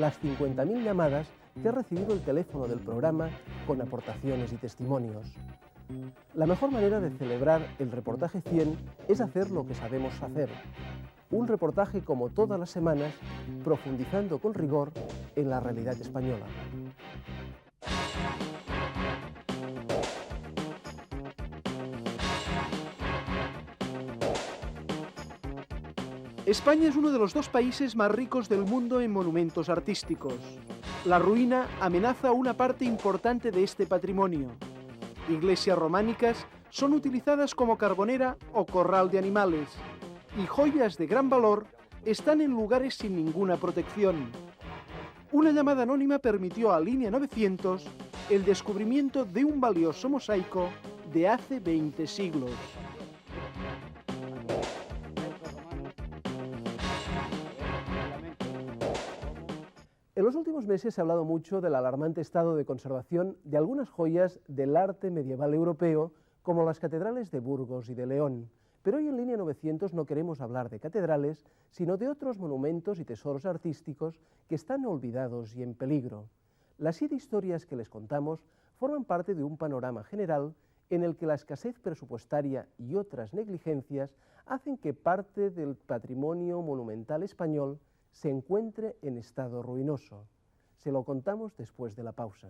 las 50.000 llamadas que ha recibido el teléfono del programa con aportaciones y testimonios. La mejor manera de celebrar el reportaje 100 es hacer lo que sabemos hacer. Un reportaje como todas las semanas, profundizando con rigor en la realidad española. España es uno de los 2 países más ricos del mundo en monumentos artísticos. La ruina amenaza una parte importante de este patrimonio. Iglesias románicas son utilizadas como carbonera o corral de animales, y joyas de gran valor están en lugares sin ninguna protección. Una llamada anónima permitió a Línea 900 el descubrimiento de un valioso mosaico de hace 20 siglos. En los últimos meses se ha hablado mucho del alarmante estado de conservación de algunas joyas del arte medieval europeo, como las catedrales de Burgos y de León. Pero hoy en Línea 900 no queremos hablar de catedrales, sino de otros monumentos y tesoros artísticos que están olvidados y en peligro. Las 7 historias que les contamos forman parte de un panorama general en el que la escasez presupuestaria y otras negligencias hacen que parte del patrimonio monumental español se encuentre en estado ruinoso. Se lo contamos después de la pausa.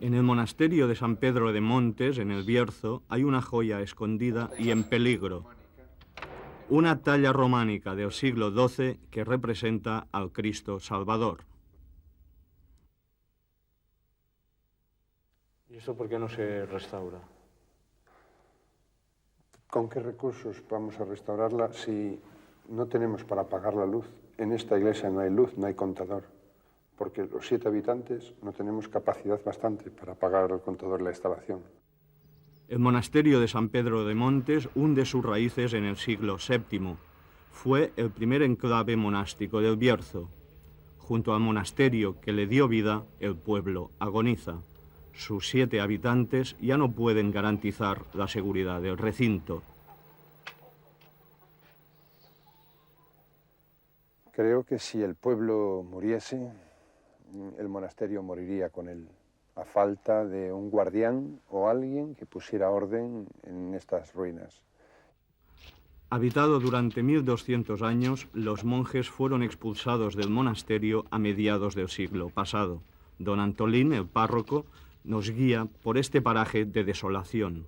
En el monasterio de San Pedro de Montes, en el Bierzo, hay una joya escondida y en peligro. Una talla románica del siglo XII que representa al Cristo Salvador. ¿Y esto por qué no se restaura? ¿Con qué recursos vamos a restaurarla si no tenemos para pagar la luz? En esta iglesia no hay luz, no hay contador, porque los 7 habitantes no tenemos capacidad bastante para pagar el contador de la instalación. El monasterio de San Pedro de Montes hunde sus raíces en el siglo VII. Fue el primer enclave monástico del Bierzo. Junto al monasterio que le dio vida, el pueblo agoniza. Sus 7 habitantes ya no pueden garantizar la seguridad del recinto. Creo que si el pueblo muriese, el monasterio moriría con él, a falta de un guardián o alguien que pusiera orden en estas ruinas. Habitado durante 1200 años, los monjes fueron expulsados del monasterio a mediados del siglo pasado. Don Antolín, el párroco, nos guía por este paraje de desolación.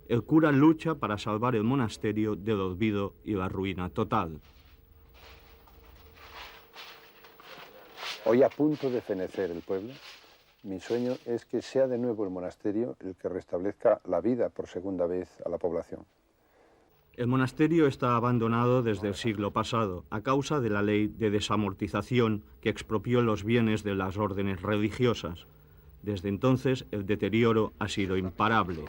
El cura lucha para salvar el monasterio del olvido y la ruina total. Hoy, a punto de fenecer el pueblo, mi sueño es que sea de nuevo el monasterio el que restablezca la vida por segunda vez a la población. El monasterio está abandonado desde el siglo pasado, a causa de la ley de desamortización que expropió los bienes de las órdenes religiosas. Desde entonces, el deterioro ha sido imparable.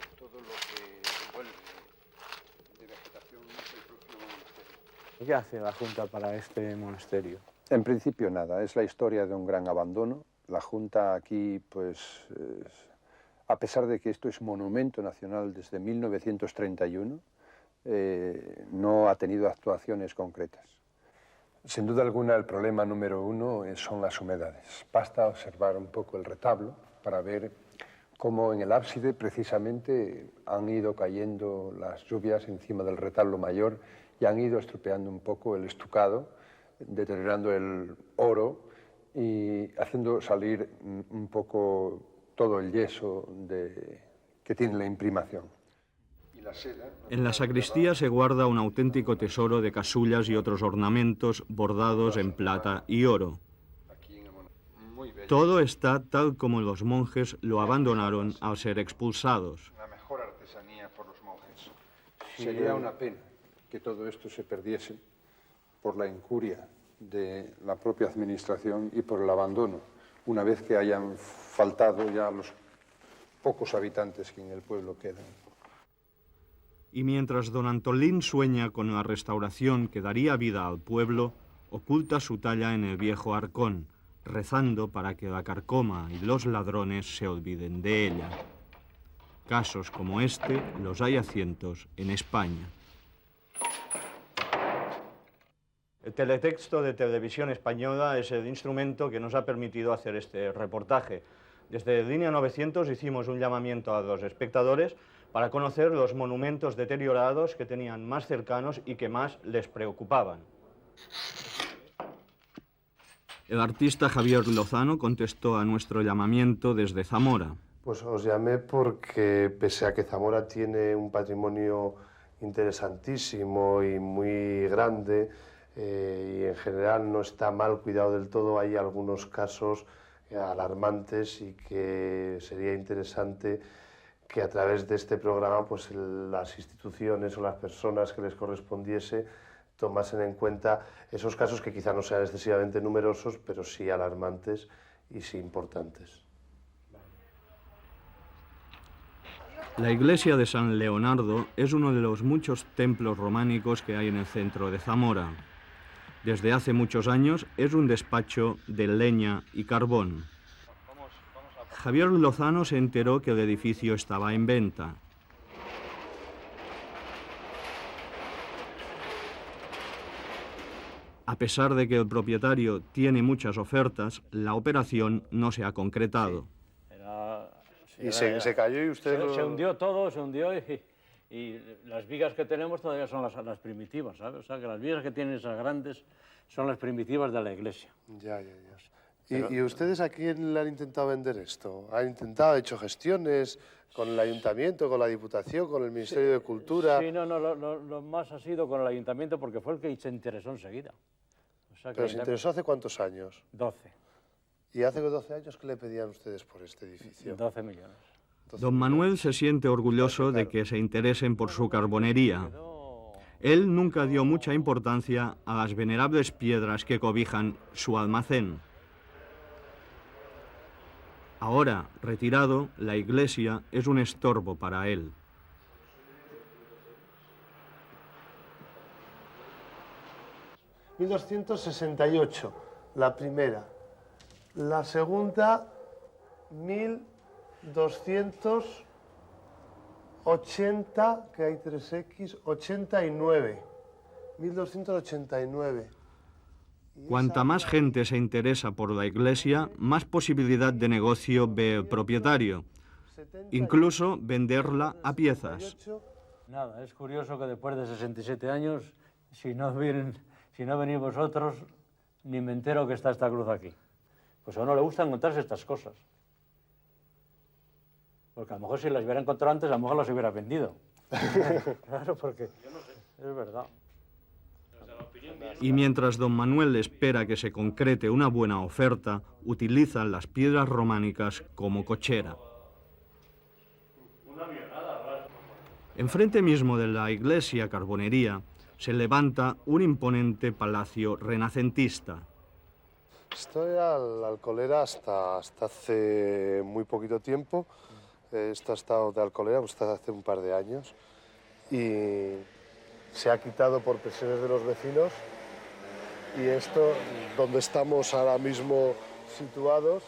¿Qué hace la Junta para este monasterio? En principio nada, es la historia de un gran abandono. La Junta aquí, pues, a pesar de que esto es monumento nacional desde 1931, no ha tenido actuaciones concretas. Sin duda alguna, el problema número 1 son las humedades. Basta observar un poco el retablo para ver Como en el ábside, precisamente, han ido cayendo las lluvias encima del retablo mayor y han ido estropeando un poco el estucado, deteriorando el oro y haciendo salir un poco todo el yeso que tiene la imprimación. En la sacristía se guarda un auténtico tesoro de casullas y otros ornamentos bordados en plata y oro. Todo está tal como los monjes lo abandonaron al ser expulsados. La mejor artesanía por los monjes. Sería una pena que todo esto se perdiese por la incuria de la propia administración y por el abandono, una vez que hayan faltado ya los pocos habitantes que en el pueblo quedan. Y mientras don Antolín sueña con la restauración que daría vida al pueblo, oculta su talla en el viejo arcón, rezando para que la carcoma y los ladrones se olviden de ella. Casos como este los hay a cientos en España. El teletexto de Televisión Española es el instrumento que nos ha permitido hacer este reportaje. Desde Línea 900 hicimos un llamamiento a los espectadores para conocer los monumentos deteriorados que tenían más cercanos y que más les preocupaban. El artista Javier Lozano contestó a nuestro llamamiento desde Zamora. Pues os llamé porque, pese a que Zamora tiene un patrimonio interesantísimo y muy grande, y en general no está mal cuidado del todo, hay algunos casos alarmantes y que sería interesante que a través de este programa pues las instituciones o las personas que les correspondiese tomasen en cuenta esos casos que quizá no sean excesivamente numerosos, pero sí alarmantes y sí importantes. La iglesia de San Leonardo es uno de los muchos templos románicos que hay en el centro de Zamora. Desde hace muchos años es un despacho de leña y carbón. Javier Lozano se enteró que el edificio estaba en venta. A pesar de que el propietario tiene muchas ofertas, la operación no se ha concretado. Se cayó y usted... Se hundió todo, se hundió y las vigas que tenemos todavía son las primitivas, ¿sabes? O sea, que las vigas que tienen esas grandes son las primitivas de la iglesia. Ya. ¿Y ustedes a quién le han intentado vender esto? ¿Han intentado, hecho gestiones con el ayuntamiento, con la Diputación, con el Ministerio de Cultura? Sí, no, lo más ha sido con el ayuntamiento porque fue el que se interesó enseguida. O sea, ¿Pero se interesó hace cuántos años? 12. ¿Y hace 12 años qué le pedían ustedes por este edificio? 12 millones. Don Manuel se siente orgulloso de que se interesen por su carbonería. Él nunca dio mucha importancia a las venerables piedras que cobijan su almacén. Ahora, retirado, la iglesia es un estorbo para él. ...1268, la primera. La segunda, 1280, que hay 3X, 89. 1289. Cuanta más gente se interesa por la iglesia, más posibilidad de negocio ve el propietario, incluso venderla a piezas. Nada, es curioso que después de 67 años, si no venís vosotros, ni me entero que está esta cruz aquí. Pues a uno le gusta encontrarse estas cosas. Porque a lo mejor si las hubiera encontrado antes, a lo mejor las hubiera vendido. Claro, porque es verdad. Y mientras don Manuel espera que se concrete una buena oferta, utilizan las piedras románicas como cochera. Enfrente mismo de la iglesia carbonería se levanta un imponente palacio renacentista. Esto era la Alcolera hasta hace muy poquito tiempo. Esto ha estado de Alcolera hasta hace un par de años. Y se ha quitado por presiones de los vecinos. Y esto, donde estamos ahora mismo situados,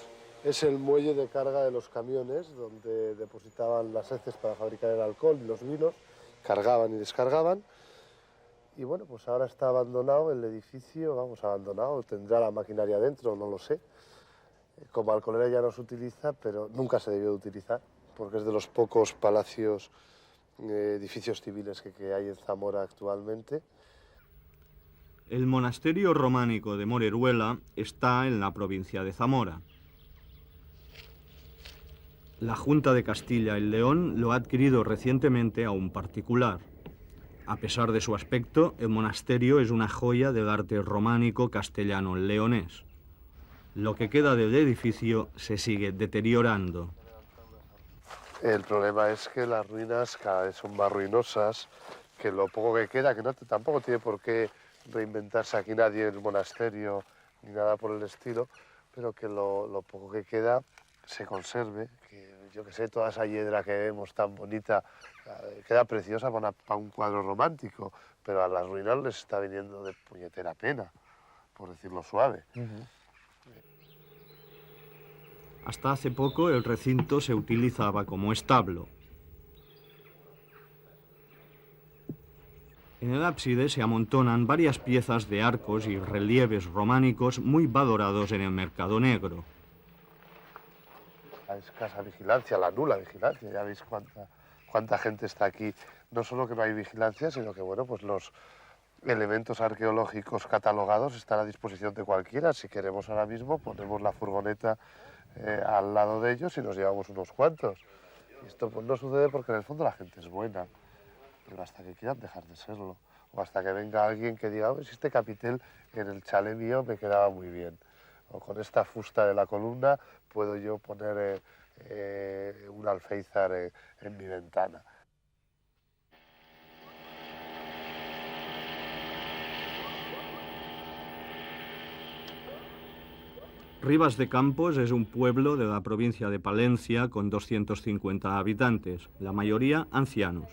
es el muelle de carga de los camiones, donde depositaban las heces para fabricar el alcohol y los vinos, cargaban y descargaban. Y bueno, pues ahora está abandonado el edificio, vamos, abandonado, tendrá la maquinaria dentro, no lo sé. Como Alcolera ya no se utiliza, pero nunca se debió de utilizar. porque es de los pocos palacios, edificios civiles que hay en Zamora actualmente. El monasterio románico de Moreruela está en la provincia de Zamora. La Junta de Castilla y León lo ha adquirido recientemente a un particular. A pesar de su aspecto, el monasterio es una joya del arte románico castellano-leonés. Lo que queda del edificio se sigue deteriorando. El problema es que las ruinas cada vez son más ruinosas, que lo poco que queda, que tampoco tiene por qué reinventarse aquí nadie en el monasterio ni nada por el estilo, pero que lo poco que queda se conserve, que yo que sé, toda esa hiedra que vemos tan bonita queda preciosa para un cuadro romántico, pero a las ruinas les está viniendo de puñetera pena, por decirlo suave. Hasta hace poco el recinto se utilizaba como establo. En el ábside se amontonan varias piezas de arcos y relieves románicos muy valorados en el mercado negro. La escasa vigilancia, la nula vigilancia, ya veis cuánta gente está aquí. No solo que no hay vigilancia, sino que bueno, pues los elementos arqueológicos catalogados están a disposición de cualquiera. Si queremos ahora mismo, ponemos la furgoneta al lado de ellos y nos llevamos unos cuantos. Y esto pues no sucede porque en el fondo la gente es buena, pero hasta que quieran dejar de serlo. O hasta que venga alguien que diga, oh, este capitel en el chalet mío me quedaba muy bien. O con esta fusta de la columna puedo yo poner un alféizar en mi ventana. Ribas de Campos es un pueblo de la provincia de Palencia con 250 habitantes, la mayoría ancianos.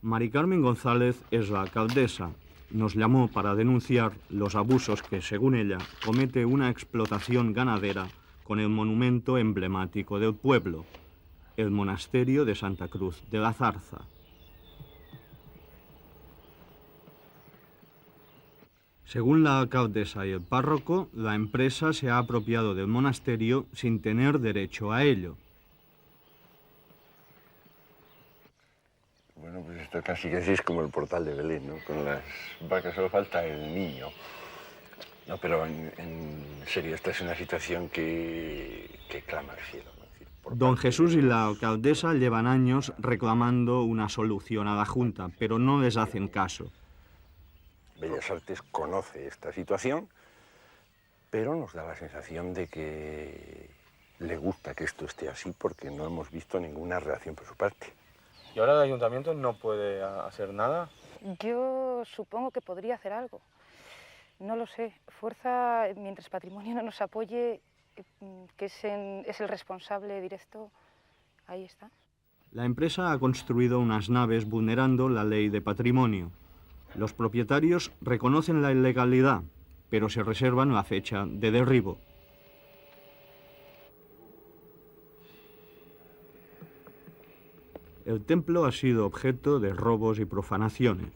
Mari Carmen González es la alcaldesa. Nos llamó para denunciar los abusos que, según ella, comete una explotación ganadera con el monumento emblemático del pueblo, el monasterio de Santa Cruz de la Zarza. Según la alcaldesa y el párroco, la empresa se ha apropiado del monasterio sin tener derecho a ello. Bueno, pues esto casi es como el portal de Belén, ¿no? Con las vacas solo falta el niño. No, pero en serio, esta es una situación que clama al cielo, ¿no? Es decir, Don Jesús y la alcaldesa llevan años reclamando una solución a la Junta, pero no les hacen caso. Bellas Artes conoce esta situación, pero nos da la sensación de que le gusta que esto esté así porque no hemos visto ninguna reacción por su parte. ¿Y ahora el ayuntamiento no puede hacer nada? Yo supongo que podría hacer algo. No lo sé. Fuerza, mientras Patrimonio no nos apoye, que es el responsable directo, ahí está. La empresa ha construido unas naves vulnerando la ley de patrimonio. Los propietarios reconocen la ilegalidad, pero se reservan la fecha de derribo. El templo ha sido objeto de robos y profanaciones.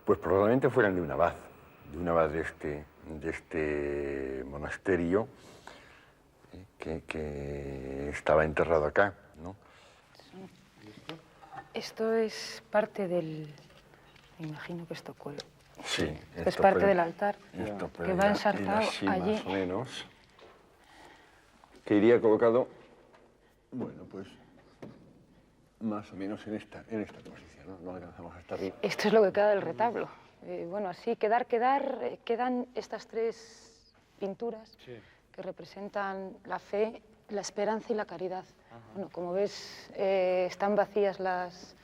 Pues probablemente fueran de un abad de este monasterio que estaba enterrado acá, ¿no? Esto es parte del... Me imagino que esto cuelga. Sí. Es parte del altar, que va ensartado así, allí. Más o menos. Que iría colocado, bueno, pues más o menos en esta posición, ¿no? No alcanzamos hasta arriba. Esto es lo que queda del retablo. Bueno, así quedan estas tres pinturas que representan la fe, la esperanza y la caridad. Bueno, como ves, están vacías los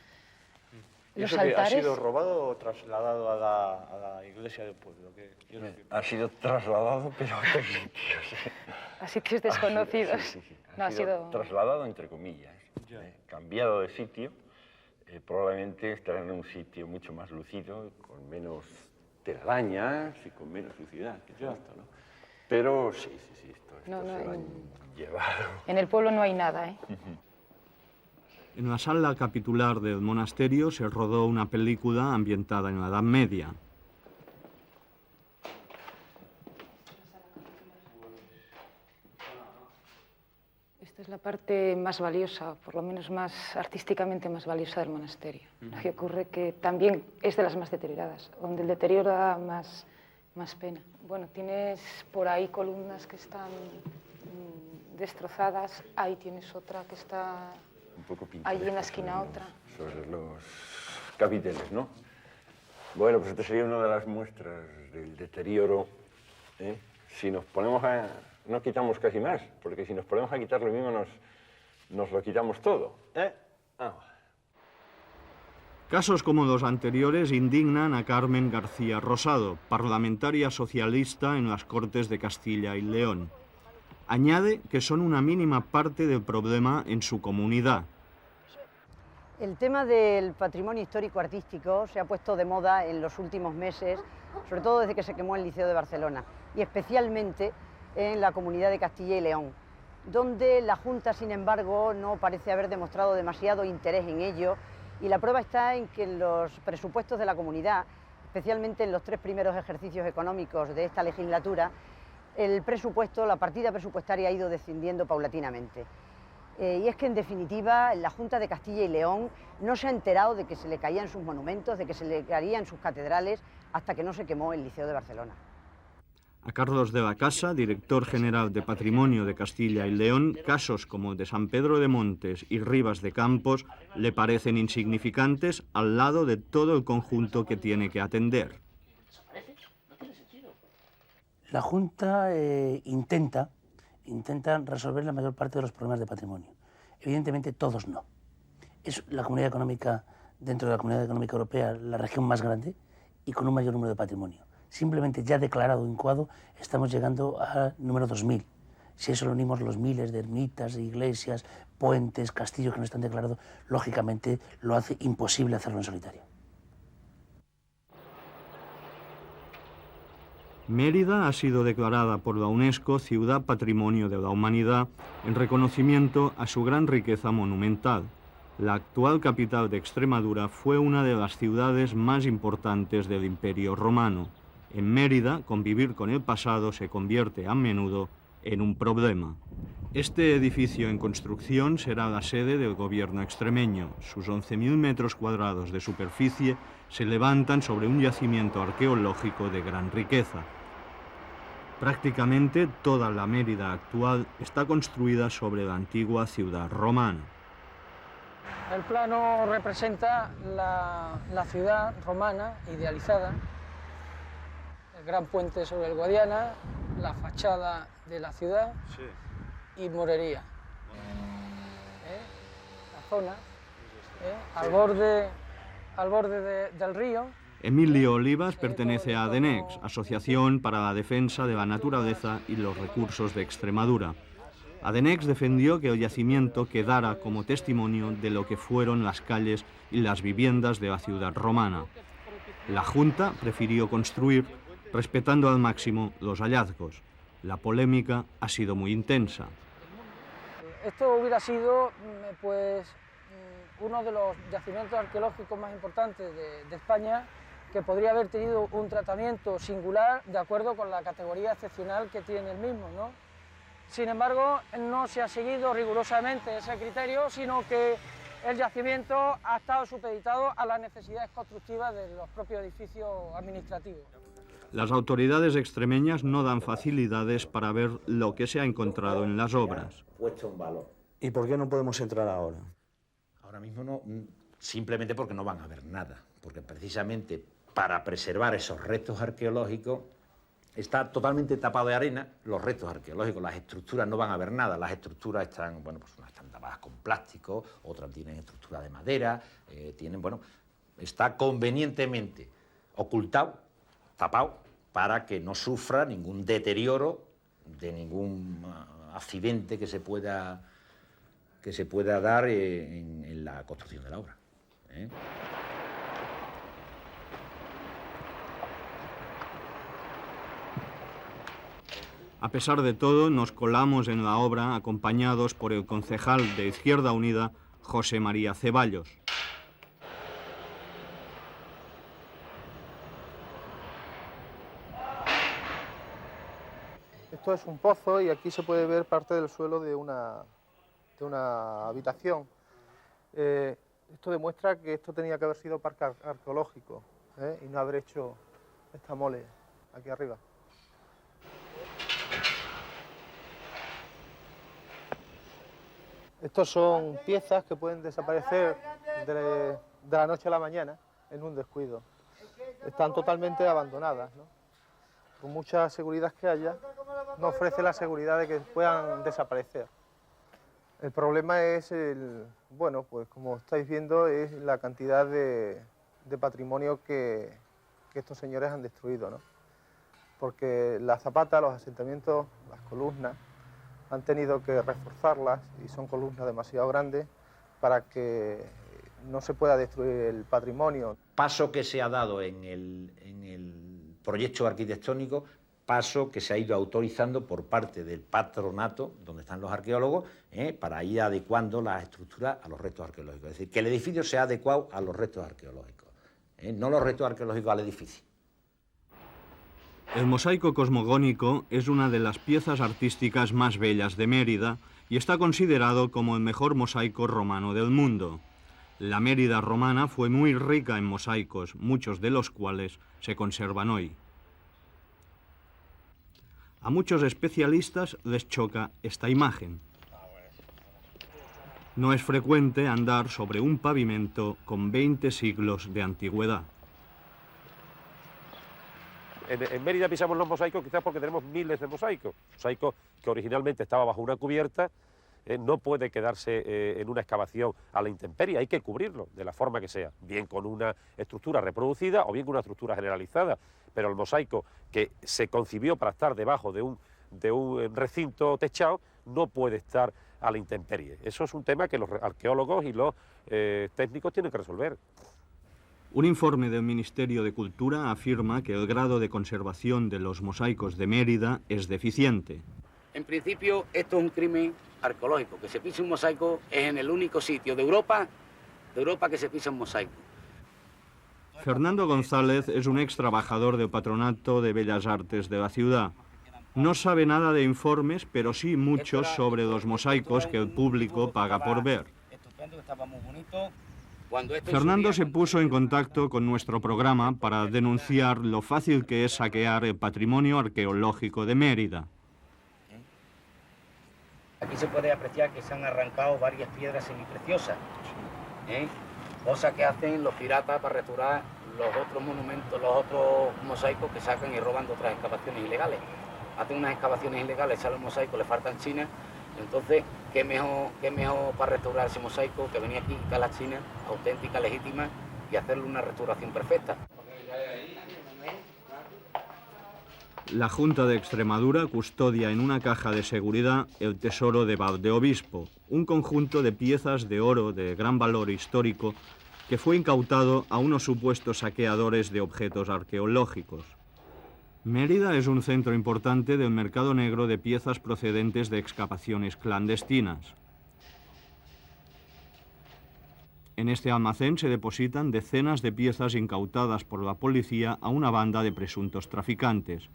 altares. ¿Ha sido robado o trasladado a la iglesia del pueblo? Ha sido trasladado, pero a otros sitios. A sitios desconocidos. Sí. No, ha sido trasladado entre comillas, cambiado de sitio. Probablemente estará en un sitio mucho más lucido, con menos telarañas y con menos suciedad. ¿No? Pero sí, esto se lo han llevado. En el pueblo no hay nada, ¿eh? En la sala capitular del monasterio se rodó una película ambientada en la Edad Media. Esta es la parte más valiosa, por lo menos más artísticamente más valiosa del monasterio. Lo que ocurre que también es de las más deterioradas, donde el deterioro da más pena. Bueno, tienes por ahí columnas que están destrozadas, ahí tienes otra que está un poco allí en la esquina otra. Sobre los capiteles, ¿no? Bueno, pues esta sería una de las muestras del deterioro, ¿eh? Si nos ponemos a... no quitamos casi más, porque si nos ponemos a quitar lo mismo nos lo quitamos todo, ¿eh? Casos como los anteriores indignan a Carmen García Rosado, parlamentaria socialista en las Cortes de Castilla y León. Añade que son una mínima parte del problema en su comunidad. El tema del patrimonio histórico-artístico se ha puesto de moda en los últimos meses, sobre todo desde que se quemó el Liceo de Barcelona, y especialmente en la comunidad de Castilla y León, donde la Junta, sin embargo, no parece haber demostrado demasiado interés en ello, y la prueba está en que en los presupuestos de la comunidad, especialmente en los 3 primeros ejercicios económicos de esta legislatura, el presupuesto, la partida presupuestaria ha ido descendiendo paulatinamente. Y es que, en definitiva, la Junta de Castilla y León no se ha enterado de que se le caían sus monumentos, de que se le caían sus catedrales, hasta que no se quemó el Liceo de Barcelona. A Carlos de la Casa, director general de Patrimonio de Castilla y León, casos como el de San Pedro de Montes y Rivas de Campos le parecen insignificantes al lado de todo el conjunto que tiene que atender. La Junta intenta resolver la mayor parte de los problemas de patrimonio. Evidentemente todos no. Es la comunidad económica, dentro de la Comunidad Económica Europea, la región más grande y con un mayor número de patrimonio. Simplemente ya declarado INCUADO estamos llegando al número 2000. Si a eso le unimos los miles de ermitas, iglesias, puentes, castillos que no están declarados, lógicamente lo hace imposible hacerlo en solitario. Mérida ha sido declarada por la UNESCO Ciudad Patrimonio de la Humanidad en reconocimiento a su gran riqueza monumental. La actual capital de Extremadura fue una de las ciudades más importantes del Imperio Romano. En Mérida, convivir con el pasado se convierte a menudo en un problema. Este edificio en construcción será la sede del gobierno extremeño. Sus 11.000 metros cuadrados de superficie se levantan sobre un yacimiento arqueológico de gran riqueza. Prácticamente toda la Mérida actual está construida sobre la antigua ciudad romana. El plano representa la ciudad romana idealizada, el gran puente sobre el Guadiana, la fachada de la ciudad y Morería. La zona, al borde del río. Emilio Olivas pertenece a ADENEX, Asociación para la Defensa de la Naturaleza y los Recursos de Extremadura. ADENEX defendió que el yacimiento quedara como testimonio de lo que fueron las calles y las viviendas de la ciudad romana. La Junta prefirió construir respetando al máximo los hallazgos. La polémica ha sido muy intensa. Esto hubiera sido, pues, uno de los yacimientos arqueológicos más importantes de España, que podría haber tenido un tratamiento singular de acuerdo con la categoría excepcional que tiene el mismo, ¿no? Sin embargo, no se ha seguido rigurosamente ese criterio, sino que el yacimiento ha estado supeditado a las necesidades constructivas de los propios edificios administrativos. Las autoridades extremeñas no dan facilidades para ver lo que se ha encontrado en las obras. Puesto en valor. ¿Y por qué no podemos entrar ahora? Ahora mismo no, simplemente porque no van a ver nada, porque precisamente para preservar esos restos arqueológicos está totalmente tapado de arena, los restos arqueológicos, las estructuras no van a ver nada, las estructuras están, bueno, pues unas están tapadas con plástico, otras tienen estructura de madera, está convenientemente ocultado, tapado, para que no sufra ningún deterioro de ningún accidente que se pueda dar en la construcción de la obra. A pesar de todo, nos colamos en la obra acompañados por el concejal de Izquierda Unida, José María Ceballos. Esto es un pozo y aquí se puede ver parte del suelo de una de una habitación. Esto demuestra que esto tenía que haber sido parque arqueológico, y no haber hecho esta mole aquí arriba. Estos son piezas que pueden desaparecer de la noche a la mañana en un descuido. Están totalmente abandonadas, ¿no? Por mucha seguridad que haya, no ofrece la seguridad de que puedan desaparecer. El problema es, bueno, pues como estáis viendo, es la cantidad de patrimonio que estos señores han destruido, ¿no? Porque las zapatas, los asentamientos, las columnas, han tenido que reforzarlas y son columnas demasiado grandes para que no se pueda destruir el patrimonio. Paso que se ha dado en el proyecto arquitectónico, paso que se ha ido autorizando por parte del patronato, donde están los arqueólogos, para ir adecuando las estructuras a los restos arqueológicos. Es decir, que el edificio sea adecuado a los restos arqueológicos, no los restos arqueológicos al edificio. El mosaico cosmogónico es una de las piezas artísticas más bellas de Mérida y está considerado como el mejor mosaico romano del mundo. La Mérida romana fue muy rica en mosaicos, muchos de los cuales se conservan hoy. A muchos especialistas les choca esta imagen. No es frecuente andar sobre un pavimento con 20 siglos de antigüedad. En Mérida pisamos los mosaicos quizás porque tenemos miles de mosaicos. Mosaico que originalmente estaba bajo una cubierta, no puede quedarse en una excavación a la intemperie, hay que cubrirlo de la forma que sea, bien con una estructura reproducida o bien con una estructura generalizada. Pero el mosaico que se concibió para estar debajo de un recinto techado no puede estar a la intemperie. Eso es un tema que los arqueólogos y los técnicos tienen que resolver. Un informe del Ministerio de Cultura afirma que el grado de conservación de los mosaicos de Mérida es deficiente. En principio, esto es un crimen arqueológico. Que se pise un mosaico es en el único sitio de Europa que se pisa un mosaico. Fernando González es un ex trabajador del Patronato de Bellas Artes de la ciudad. No sabe nada de informes, pero sí muchos sobre los mosaicos que el público paga por ver. Estupendo, estaba muy bonito. Fernando se puso en contacto con nuestro programa para denunciar lo fácil que es saquear el patrimonio arqueológico de Mérida. Aquí se puede apreciar que se han arrancado varias piedras semipreciosas, cosa que hacen los piratas para restaurar los otros monumentos, los otros mosaicos que sacan y roban de otras excavaciones ilegales. Hacen unas excavaciones ilegales, salen los mosaicos, le faltan chinas. Entonces, ¿qué mejor para restaurar ese mosaico que venía aquí, quitar las chinas, auténtica, legítima, y hacerle una restauración perfecta? La Junta de Extremadura custodia en una caja de seguridad el tesoro de Valdeobispo, un conjunto de piezas de oro de gran valor histórico que fue incautado a unos supuestos saqueadores de objetos arqueológicos. Mérida es un centro importante del mercado negro de piezas procedentes de excavaciones clandestinas. En este almacén se depositan decenas de piezas incautadas por la policía a una banda de presuntos traficantes.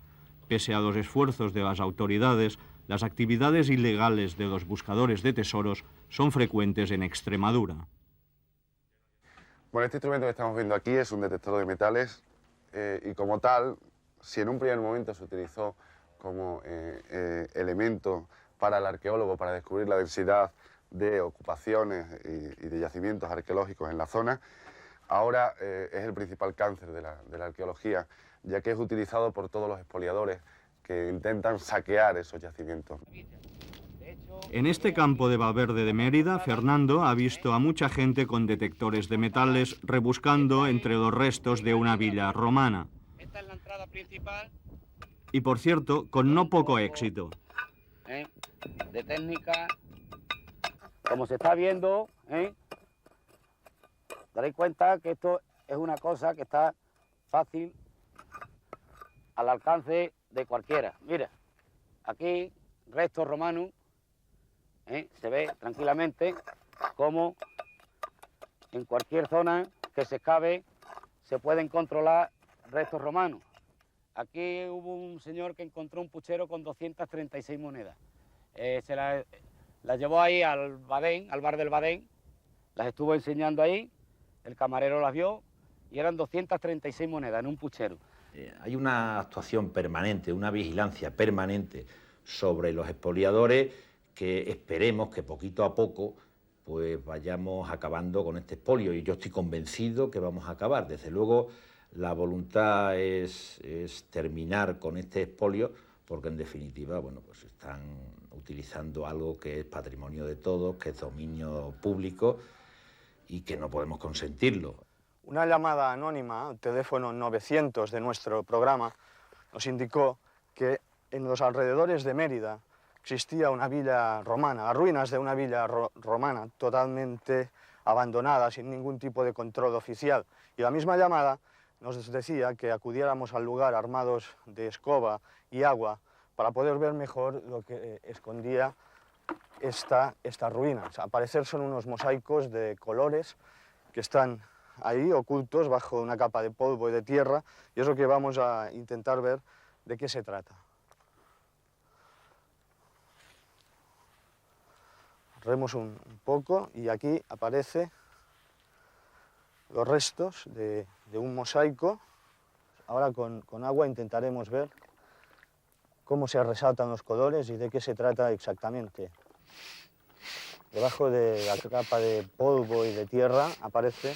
Pese a los esfuerzos de las autoridades, las actividades ilegales de los buscadores de tesoros son frecuentes en Extremadura. Bueno, este instrumento que estamos viendo aquí es un detector de metales y como tal, si en un primer momento se utilizó como elemento para el arqueólogo para descubrir la densidad de ocupaciones y de yacimientos arqueológicos en la zona, ahora es el principal cáncer de la arqueología, ya que es utilizado por todos los expoliadores que intentan saquear esos yacimientos. En este campo de Valverde de Mérida, Fernando ha visto a mucha gente con detectores de metales rebuscando entre los restos de una villa romana. Esta es la entrada principal. Y por cierto, con no poco éxito. De técnica, como se está viendo, daréis cuenta que esto es una cosa que está fácil al alcance de cualquiera. Mira, aquí restos romanos, se ve tranquilamente como en cualquier zona que se excave se pueden controlar restos romanos. Aquí hubo un señor que encontró un puchero con 236 monedas. Se Las llevó ahí al Badén, al bar del Badén, las estuvo enseñando ahí, el camarero las vio y eran 236 monedas en un puchero. Hay una actuación permanente, una vigilancia permanente sobre los expoliadores que esperemos que poquito a poco pues vayamos acabando con este expolio, y yo estoy convencido que vamos a acabar. Desde luego la voluntad es terminar con este expolio, porque en definitiva, bueno, pues están utilizando algo que es patrimonio de todos, que es dominio público y que no podemos consentirlo. Una llamada anónima al teléfono 900 de nuestro programa nos indicó que en los alrededores de Mérida existía una villa romana, las ruinas de una villa romana totalmente abandonada, sin ningún tipo de control oficial. Y la misma llamada nos decía que acudiéramos al lugar armados de escoba y agua para poder ver mejor lo que escondía estas ruinas. Al parecer son unos mosaicos de colores que están ahí ocultos bajo una capa de polvo y de tierra, y es lo que vamos a intentar ver de qué se trata. Remos un poco y aquí aparecen los restos de un mosaico. Ahora con agua intentaremos ver cómo se resaltan los colores y de qué se trata exactamente. Debajo de la capa de polvo y de tierra aparece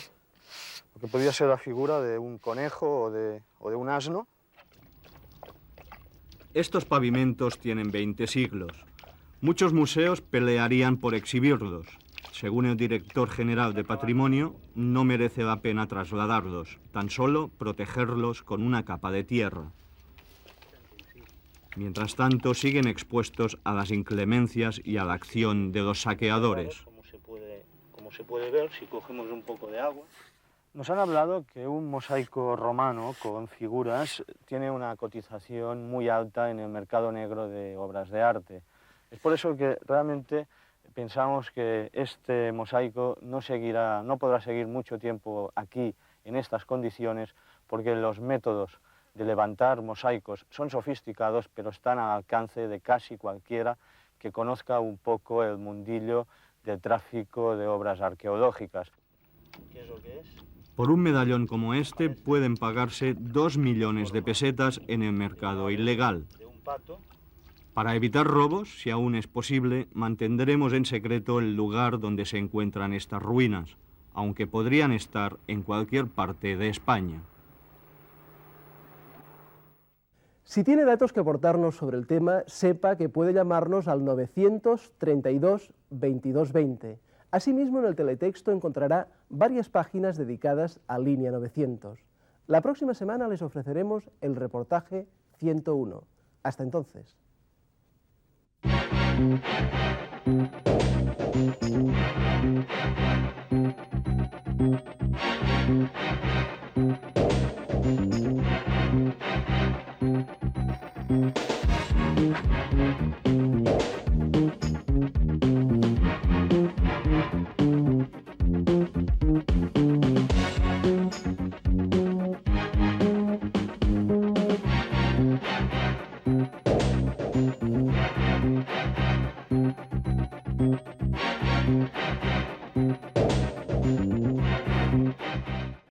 lo que podría ser la figura de un conejo o de un asno. Estos pavimentos tienen 20 siglos. Muchos museos pelearían por exhibirlos. Según el director general de Patrimonio, no merece la pena trasladarlos, tan solo protegerlos con una capa de tierra. Mientras tanto, siguen expuestos a las inclemencias y a la acción de los saqueadores. Como se puede ver, si cogemos un poco de agua. Nos han hablado que un mosaico romano con figuras tiene una cotización muy alta en el mercado negro de obras de arte. Es por eso que realmente pensamos que este mosaico no podrá seguir mucho tiempo aquí, en estas condiciones, porque los métodos de levantar mosaicos son sofisticados, pero están al alcance de casi cualquiera que conozca un poco el mundillo del tráfico de obras arqueológicas. ¿Qué es lo que es? Por un medallón como este pueden pagarse 2 millones de pesetas en el mercado ilegal. Para evitar robos, si aún es posible, mantendremos en secreto el lugar donde se encuentran estas ruinas, aunque podrían estar en cualquier parte de España. Si tiene datos que aportarnos sobre el tema, sepa que puede llamarnos al 932 2220. Asimismo, en el teletexto encontrará varias páginas dedicadas a Línea 900. La próxima semana les ofreceremos el reportaje 101. Hasta entonces. Thank you.